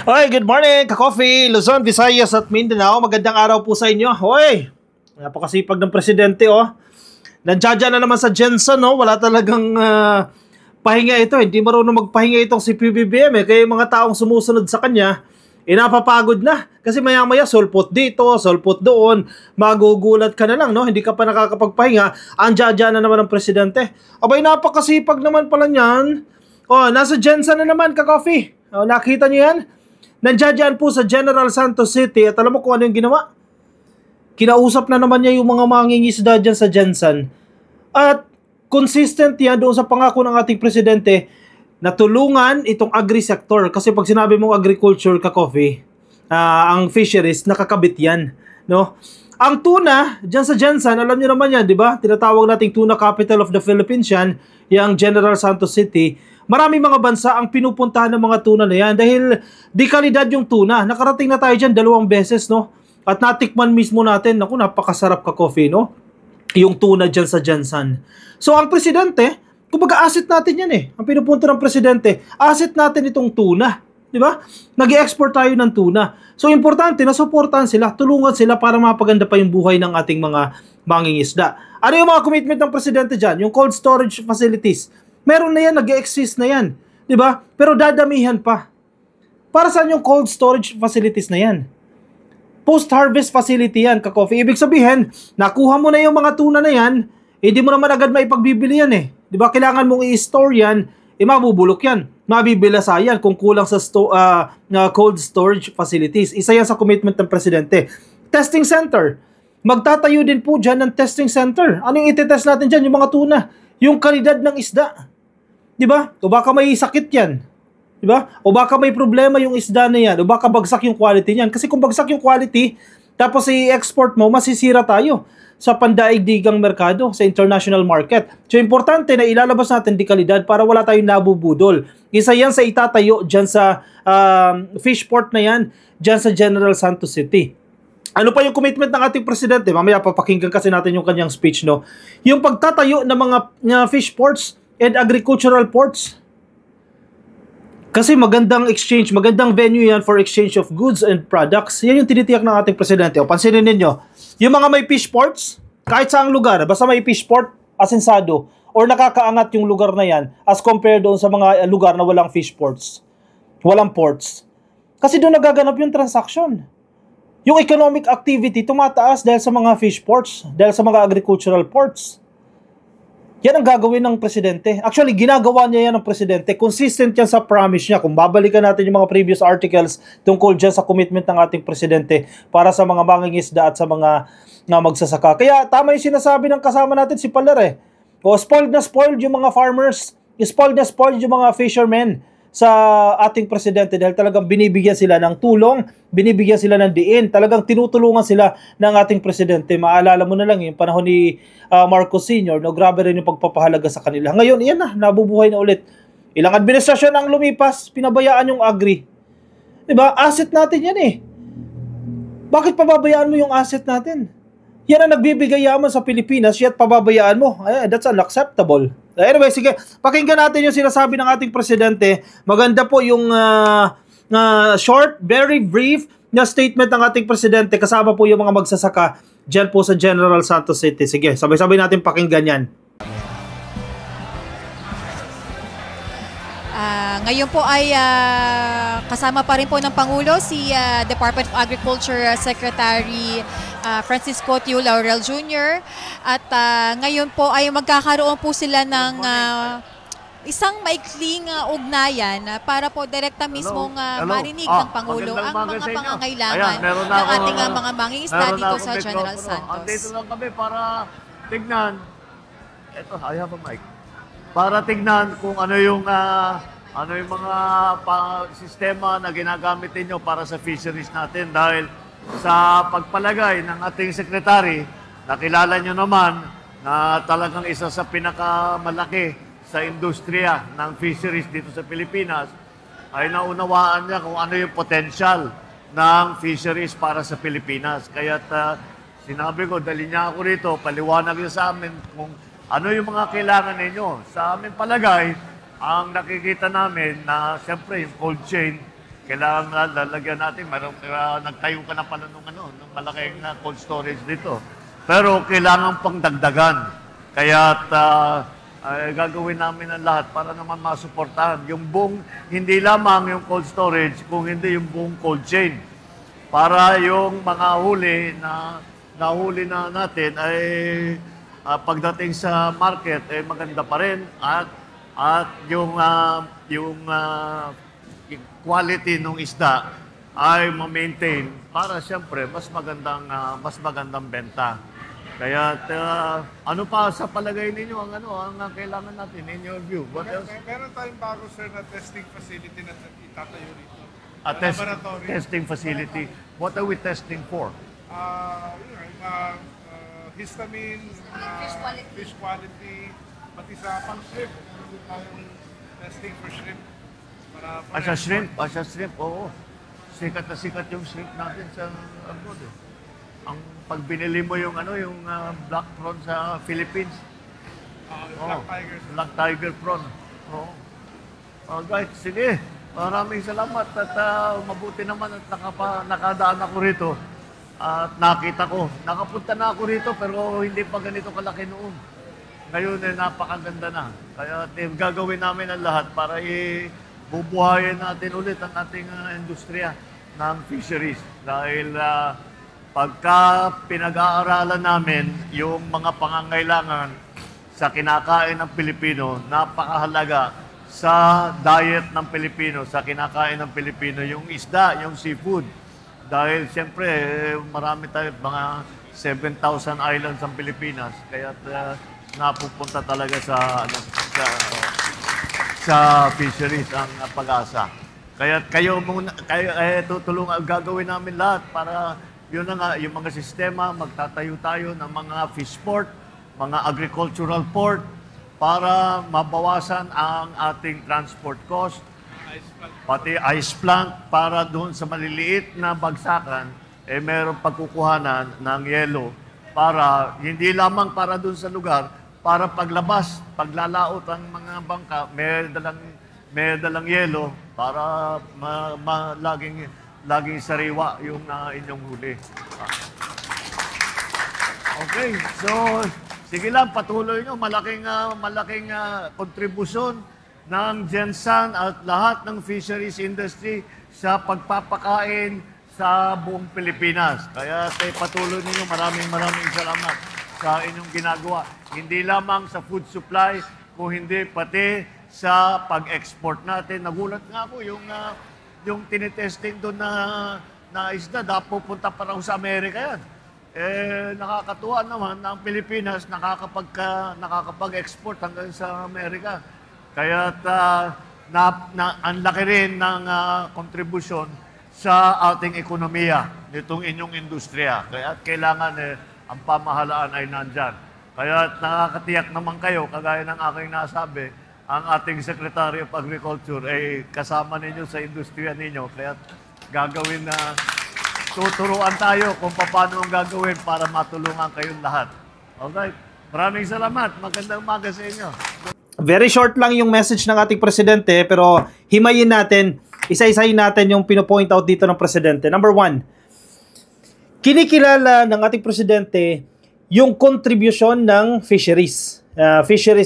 Hoy, good morning, ka-coffee, Luzon, Visayas at Mindanao. Magandang araw po sa inyo. Hoy, napakasipag ng presidente, oh. Nandiyan na naman sa Jensen, no? Wala talagang pahinga ito. Hindi marunong magpahinga itong si PBBM, eh. Kaya yung mga taong sumusunod sa kanya, napapagod na. Kasi maya-maya, sulpot dito, sulpot doon. Magugulat ka na lang, no? Hindi ka pa nakakapagpahinga. Andiyan na naman ang presidente. Abay, napakasipag naman pala niyan. Oh, nasa Jensen na naman, ka-coffee. Oh, nakita niyo yan? Nandiyan po sa General Santos City at alam mo kung ano yung ginawa? Kinausap na naman niya yung mga mangingisda dyan sa Jensen. At consistent yan doon sa pangako ng ating presidente na tulungan itong agri-sector. Kasi pag sinabi mong agriculture, ka-coffee, ang fisheries, nakakabit yan. No? Ang tuna, dyan sa Jensen, alam niyo naman yan, di ba? Tinatawag nating tuna capital of the Philippines yan, yung General Santos City. Maraming mga bansa ang pinupuntahan ng mga tuna na yan dahil di kalidad yung tuna. Nakarating na tayo dyan 2 beses, no? At natikman mismo natin, naku, napakasarap ka-coffee, no? Yung tuna dyan sa Jensen. So, ang presidente, kumbaga asset natin yan eh. Ang pinupunta ng presidente, asset natin itong tuna. Di ba? Nag-i-export tayo ng tuna. So, importante na supportan sila, tulungan sila para mapaganda pa yung buhay ng ating mga mangingisda. Ano yung mga commitment ng presidente dyan? Yung cold storage facilities. Meron na yan, nag-exist na yan. Diba? Pero dadamihan pa. Para saan yung cold storage facilities na yan? Post-harvest facility yan, ka-coffee. Ibig sabihin, nakuha mo na yung mga tuna na yan, hindi mo naman agad maipagbibili yan eh. Diba? Kailangan mong i-store yan, mabubulok yan. Mabibilasa yan kung kulang sa cold storage facilities. Isa yan sa commitment ng presidente. Testing center. Magtatayo din po dyan ng testing center. Ano yung itetest natin dyan? Yung mga tuna. Yung kalidad ng isda. Diba? O baka may sakit yan. Diba? O baka may problema yung isda na yan. O baka bagsak yung quality niyan. Kasi kung bagsak yung quality, tapos i-export mo, masisira tayo sa pandaigdigang merkado, sa international market. So, importante na ilalabas natin di kalidad para wala tayong nabubudol. Isa yan sa itatayo dyan sa fish port na yan, dyan sa General Santos City. Ano pa yung commitment ng ating presidente? Mamaya papakinggan kasi natin yung kanyang speech, no? Yung pagtatayo ng mga fish ports and agricultural ports. Kasi magandang exchange, magandang venue yan for exchange of goods and products. Yan yung tinitiyak ng ating presidente. O, pansinin ninyo, yung mga may fish ports, kahit saang lugar, basta may fish port, asensado, or nakakaangat yung lugar na yan as compared doon sa mga lugar na walang fish ports. Walang ports. Kasi doon nagaganap yung transaction. Yung economic activity tumataas dahil sa mga fish ports, dahil sa mga agricultural ports. Yan ang gagawin ng presidente. Actually, ginagawa niya yan ng presidente. Consistent yan sa promise niya. Kung babalikan natin yung mga previous articles tungkol dyan sa commitment ng ating presidente para sa mga mangingisda at sa mga magsasaka. Kaya tama yung sinasabi ng kasama natin si Paler eh. O, spoiled na spoiled yung mga farmers. Spoiled na spoiled yung mga fishermen sa ating presidente dahil talagang binibigyan sila ng tulong, binibigyan sila ng diin, talagang tinutulungan sila ng ating presidente. Maalala mo na lang yung panahon ni Marcos Sr., no, grabe rin yung pagpapahalaga sa kanila. Ngayon, yan na, nabubuhay na ulit. Ilang administrasyon ang lumipas, pinabayaan yung agri. Diba? Asset natin yan eh. Bakit pababayaan mo yung asset natin? Yan ang nagbibigay yaman sa Pilipinas, yet pababayaan mo. That's unacceptable. Anyway, sige, pakinggan natin yung sinasabi ng ating presidente. Maganda po yung short, very brief na statement ng ating presidente. Kasama po yung mga magsasaka dyan po sa General Santos City. Sige, sabay-sabay natin pakinggan yan. Ngayon po ay kasama pa rin po ng Pangulo si Department of Agriculture Secretary Francisco Tiu Laurel Jr. At ngayon po ay magkakaroon po sila ng isang maikling ugnayan para po direkta mismong marinig ng Pangulo ang mga pangangailangan ng ating mga mangingisda dito sa General Santos. Dito lang kami para tignan. Ito, I have a mic. Para tignan kung ano yung mga sistema na ginagamit ninyo para sa fisheries natin dahil sa pagpalagay ng ating sekretary, nakilala nyo naman na talagang isa sa pinakamalaki sa industriya ng fisheries dito sa Pilipinas ay naunawaan niya kung ano yung potential ng fisheries para sa Pilipinas. Kaya sinabi ko, dali niya ako rito, paliwanag niya sa amin kung ano yung mga kailangan ninyo. Sa aming palagay, ang nakikita namin na siyempre yung cold chain, kailangan lalagyan natin. Nagtayo ka na pala nung malaking cold storage dito. Pero kailangan pang dagdagan. Kaya gagawin namin ang lahat para naman masuportahan. Yung buong, hindi lamang yung cold storage, kung hindi yung buong cold chain. Para yung mga huli na nahuli na natin ay pagdating sa market ay maganda pa rin at yung quality ng isda ay ma-maintain para siyempre mas magandang benta. Kaya ano pa sa palagay ninyo ang kailangan natin in your view? What else? Meron tayong bago, sir, na testing facility na itatayo rito. Testing facility. What are we testing for? Histamine, fish quality, pati sa pang-shrimp. Testing for shrimp. Sa shrimp, oo. Sikat na sikat yung shrimp natin sa abroad. Ang pag binili mo yung black prawn sa Philippines. Black tiger prawn. Oo. Alright, sige. Maraming salamat at mabuti naman at nakadaan ako rito. At nakita ko, nakapunta na ako rito pero hindi pa ganito kalaki noon. Ngayon napakaganda na. Kaya gagawin namin ang lahat para bubuhayin natin ulit ang ating industriya ng fisheries. Dahil pagka pinag-aaralan namin yung mga pangangailangan sa kinakain ng Pilipino, napakahalaga sa diet ng Pilipino, sa kinakain ng Pilipino, yung isda, yung seafood. Dahil siyempre, marami tayo, mga 7,000 islands ang Pilipinas, kaya napupunta talaga sa fisheries ang pag-asa. Kaya tutulungan, gagawin namin lahat para yun na nga, yung mga sistema, magtatayo tayo ng mga fish port, mga agricultural port, para mabawasan ang ating transport cost, pati ice plant, para doon sa maliliit na bagsakan, mayroong pagkukuhanan ng yelo, para hindi lamang para doon sa lugar, para paglabas, paglalaot ang mga bangka, may dalang yelo, para laging sariwa yung inyong huli. Okay, so sige lang, patuloy nyo. Malaking kontribusyon ng Gensan at lahat ng fisheries industry sa pagpapakain sa buong Pilipinas. Kaya patuloy ninyo, maraming salamat sa inyong ginagawa. Hindi lamang sa food supply, kung hindi pati sa pag-export natin. Nagulat nga ako yung tinitesting doon na isda, pupunta pa raw sa Amerika yan. Nakakatuwa naman na ang Pilipinas nakakapag-export hanggang sa Amerika. Kaya ang laki rin ng kontribusyon sa ating ekonomiya nitong inyong industriya. Kaya kailangan ang pamahalaan ay nandyan. Kaya nakakatiyak naman kayo, kagaya ng aking nasabi, ang ating Secretary of Agriculture ay kasama ninyo sa industriya ninyo. Kaya gagawin tuturuan tayo kung paano ang gagawin para matulungan kayong lahat. Alright. Maraming salamat. Magandang umaga sa inyo. Very short lang yung message ng ating presidente, pero himayin natin, isa-isahin natin yung pinopoint out dito ng presidente. Number 1, kinikilala ng ating presidente yung contribution ng fisheries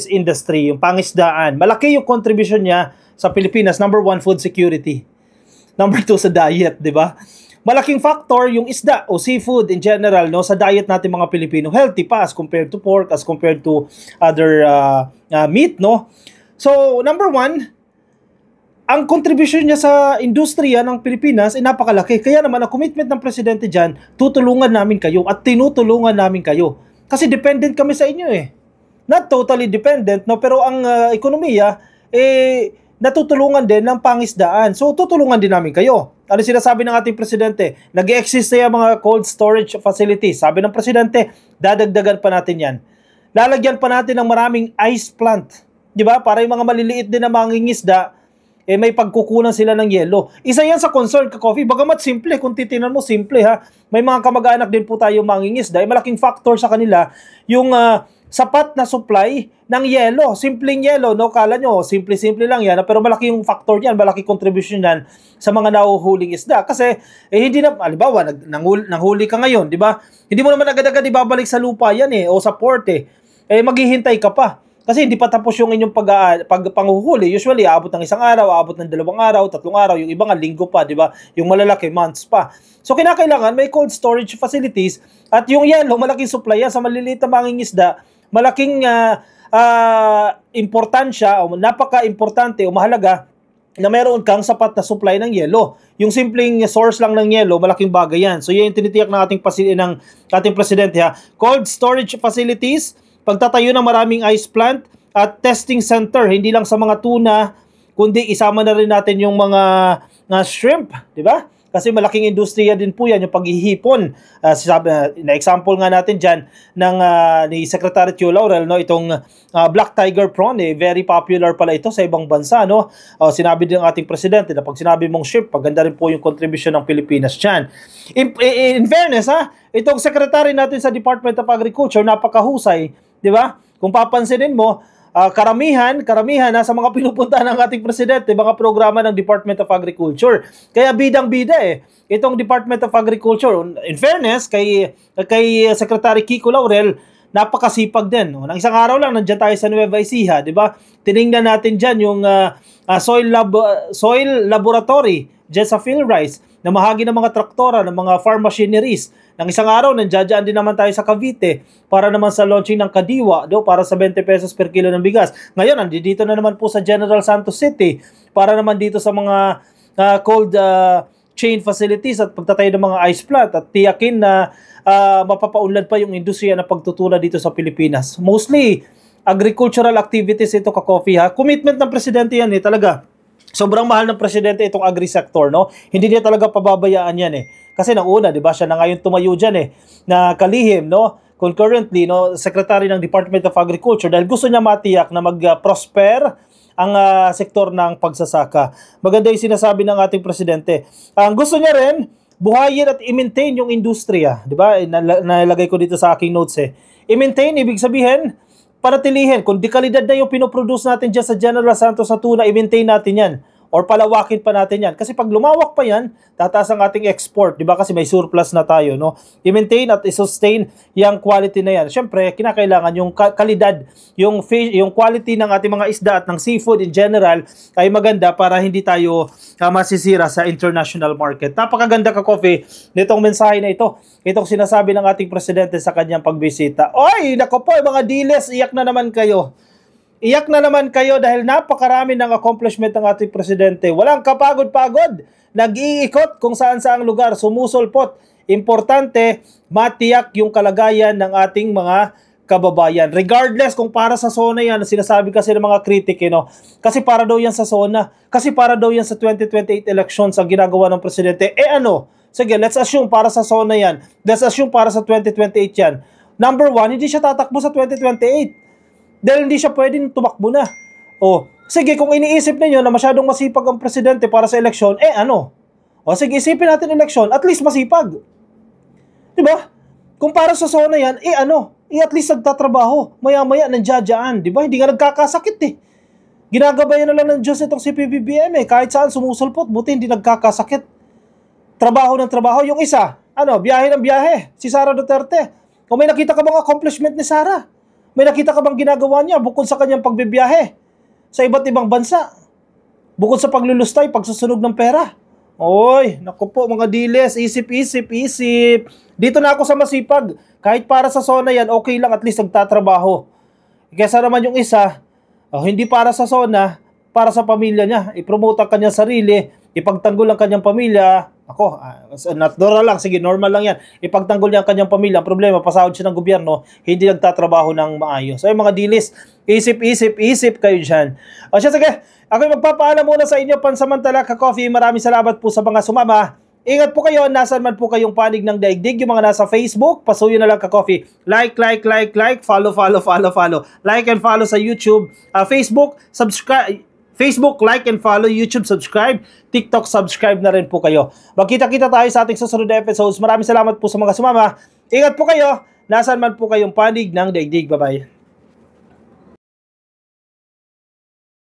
industry, yung pangisdaan. Malaki yung contribution niya sa Pilipinas. Number 1, food security. Number 2, sa diet, di ba? Malaking factor yung isda o seafood in general, no, sa diet natin mga Pilipino. Healthy pa as compared to pork, as compared to other meat, no? So, number 1, ang contribution niya sa industriya ng Pilipinas ay napakalaki. Kaya naman, ang commitment ng presidente dyan, tutulungan namin kayo at tinutulungan namin kayo. Kasi dependent kami sa inyo eh. Not totally dependent, no, pero ang ekonomiya natutulungan din ng pangisdaan. So tutulungan din namin kayo. Ano sinasabi ng ating presidente? Nag-exist na yung mga cold storage facilities. Sabi ng presidente, dadagdagan pa natin yan. Lalagyan pa natin ng maraming ice plant. Di ba? Para yung mga maliliit din na mangingisda, may pagkukunan sila ng yelo. Isa yan sa concern ka, Coffee. Bagamat simple, kung titinan mo, simple ha. May mga kamag-anak din po tayo mangingisda. Malaking factor sa kanila yung sapat na supply ng yelo. Simpleng yelo, no? Kala nyo, simple-simple lang yan, pero malaki yung factor yan, malaki contribution yan sa mga nahuhuling isda. Kasi, hindi na, halimbawa, nanghuli ka ngayon, di ba? Hindi mo naman agad-agad ibabalik sa lupa yan o sa port maghihintay ka pa. Kasi hindi pa tapos yung inyong panghuhuli. Usually, aabot ng 1 araw, aabot ng 2 araw, 3 araw, yung iba nga linggo pa, di ba? Yung malalaki, months pa. So, kinakailangan may cold storage facilities at yung yelo, malaking supply yan sa maliliit na mangingisda, malaking importansya o napaka-importante o mahalaga na meron kang sapat na supply ng yelo. Yung simpleng source lang ng yelo, malaking bagay yan. So, yan yung tinitiyak ng ating presidente ha. Cold storage facilities, pagtatayo ng maraming ice plant at testing center, hindi lang sa mga tuna, kundi isama na rin natin yung mga shrimp, di ba? Kasi malaking industriya din po yan, yung paghihipon. Na-example nga natin dyan ni Secretary Tio Laurel, no? Itong Black Tiger Prawn, very popular pala ito sa ibang bansa. No? Sinabi din ng ating presidente na pag sinabi mong shrimp, paganda rin po yung contribution ng Pilipinas dyan. In fairness, itong secretary natin sa Department of Agriculture, napakahusay, di ba? Kung papansinin mo, karamihan sa mga pinupunta ng ating presidente, mga programa ng Department of Agriculture. Kaya bidang-bida itong Department of Agriculture. In fairness, kay Secretary Kiko Laurel, napakasipag din. Nang isang araw lang, nandiyan tayo sa Nueva Ecija, di ba? Tiningnan natin dyan yung soil laboratory dyan sa PhilRice, na mahagi ng mga traktora, ng mga farm machineries. Nang isang araw, nandiyan din naman tayo sa Cavite para naman sa launching ng Kadiwa, para sa 20 pesos per kilo ng bigas. Ngayon, nandito na naman po sa General Santos City para naman dito sa mga cold chain facilities at pagtatayo ng mga ice plant at tiyakin na mapapaunlad pa yung industriya na pagtutulad dito sa Pilipinas. Mostly, agricultural activities ito, ka-coffee ha. Commitment ng presidente yan talaga. Sobrang mahal ng presidente itong agri-sector, no? Hindi niya talaga pababayaan yan Kasi nang una, 'di ba, siya na ngayon tumayo diyan na kalihim, no? Concurrently, no, secretary ng Department of Agriculture dahil gusto niya matiyak na mag-prosper ang sektor ng pagsasaka. Maganda 'yung sinasabi ng ating presidente. Ang gusto niya rin buhayin at i-maintain yung industriya, 'di ba? Nalagay ko dito sa aking notes I-maintain ibig sabihin panatilihin. Kung dekalidad na yung pinoproduce natin dyan sa General Santos sa tuna, i-maintain natin yan. Or palawakin pa natin yan. Kasi pag lumawak pa yan, tataas ang ating export. Diba? Kasi may surplus na tayo. No? I-maintain at i-sustain yung quality na yan. Siyempre, kinakailangan yung kalidad, yung quality ng ating mga isda at ng seafood in general ay maganda para hindi tayo masisira sa international market. Napakaganda ka-coffee nitong mensahe na ito. Itong sinasabi ng ating presidente sa kanyang pagbisita. Oy, nako po, mga diles, iyak na naman kayo. Iyak na naman kayo dahil napakarami ng accomplishment ng ating presidente. Walang kapagod-pagod. Nag-iikot kung saan-saang lugar. Sumusulpot. Importante, matiyak yung kalagayan ng ating mga kababayan. Regardless kung para sa SONA yan, sinasabi kasi ng mga kritik, kasi para daw yan sa SONA. Kasi para daw yan sa 2028 elections ang ginagawa ng presidente. Sige, let's assume para sa SONA yan. Let's assume para sa 2028 yan. Number one, hindi siya tatakbo sa 2028. Dahil hindi siya pwedeng tumakbo na. Sige, kung iniisip ninyo na masyadong masipag ang presidente para sa eleksyon, sige, isipin natin eleksyon, at least masipag. Diba? Kung para sa SONA yan, at least nagtatrabaho. Maya-maya, nandiyan, diba? Hindi nga nagkakasakit Ginagabayan na lang ng Diyos itong si PBBM Kahit saan sumusulpot, buti hindi nagkakasakit. Trabaho ng trabaho. Yung isa, biyahe ng biyahe, si Sara Duterte. Kung may nakita ka bang accomplishment ni Sara? May nakita ka bang ginagawa niya bukod sa kanyang pagbibiyahe sa iba't ibang bansa? Bukod sa paglulustay, pagsusunog ng pera. Oy, naku po mga diles, isip. Dito na ako sa masipag. Kahit para sa SONA yan, okay lang at least nagtatrabaho. Kesa naman yung isa, hindi para sa SONA, para sa pamilya niya. I-promote ang kanyang sarili, ipagtanggol ang kanyang pamilya. Natural lang, sige, normal lang yan. Ipagtanggol niya ang kanyang pamilya. Ang problema, pasahod siya ng gobyerno, hindi nagtatrabaho ng maayos. So, mga dilis, isip kayo dyan. Sige, ako'y magpapaalam muna sa inyo, pansamantala, ka-coffee. Maraming salamat po sa mga sumama. Ingat po kayo, nasan man po kayong panig ng daigdig. Yung mga nasa Facebook, pasuyo na lang ka-coffee. Like, follow. Like and follow sa YouTube, Facebook, subscribe. Facebook, like and follow. YouTube, subscribe. TikTok, subscribe na rin po kayo. Magkita-kita tayo sa ating susunod na episodes. Maraming salamat po sa mga sumama. Ingat po kayo. Nasaan man po kayong panig ng daigdig. Bye-bye.